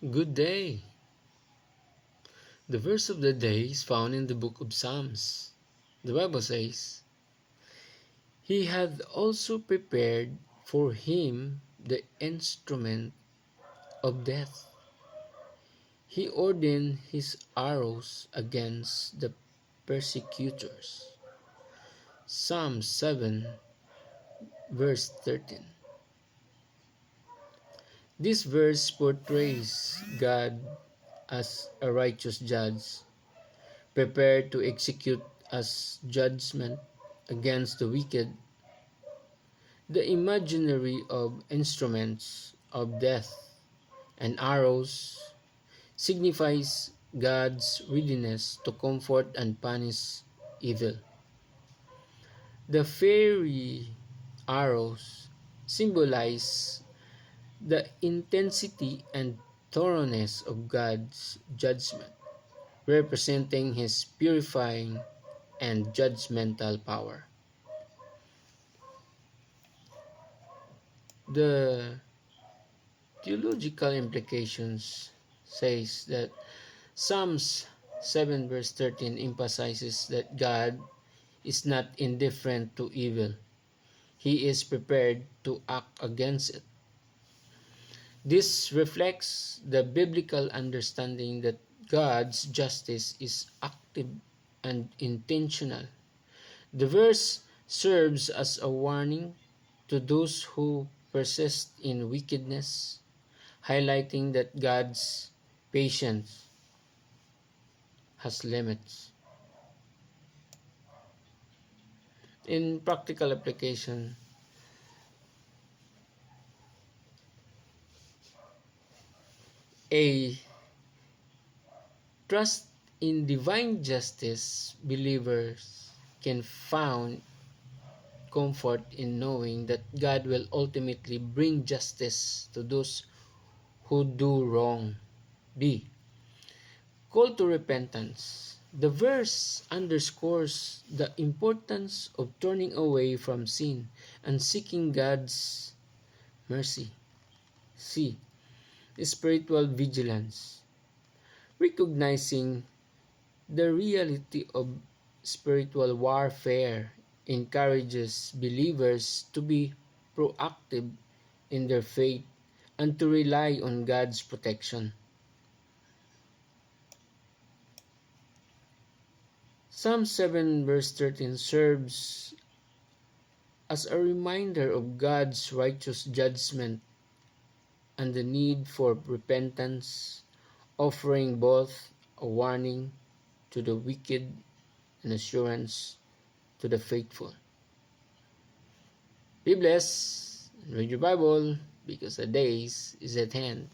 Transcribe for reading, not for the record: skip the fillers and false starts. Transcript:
Good day. The verse of the day is found in the book of Psalms. The Bible says, He hath also prepared for him the instrument of death. He ordained his arrows against the persecutors. Psalm 7 verse 13. This verse portrays God as a righteous judge, prepared to execute as judgment against the wicked. The imaginary of instruments of death and arrows signifies God's readiness to comfort and punish evil. The fiery arrows symbolize the intensity and thoroughness of God's judgment, representing his purifying and judgmental power. The theological implications says that Psalms 7 verse 13 emphasizes that God is not indifferent to evil. He is prepared to act against it. This reflects the biblical understanding that God's justice is active and intentional. The verse serves as a warning to those who persist in wickedness, highlighting that God's patience has limits. In practical application, a trust in divine justice believers can find comfort in knowing that God will ultimately bring justice to those who do wrong. B. Call to repentance. The verse underscores the importance of turning away from sin and seeking God's mercy. C. Spiritual vigilance. Recognizing the reality of spiritual warfare encourages believers to be proactive in their faith and to rely on God's protection. Psalm 7 verse 13 serves as a reminder of God's righteous judgment and the need for repentance, offering both a warning to the wicked and assurance to the faithful. Be blessed and read your Bible because the days is at hand.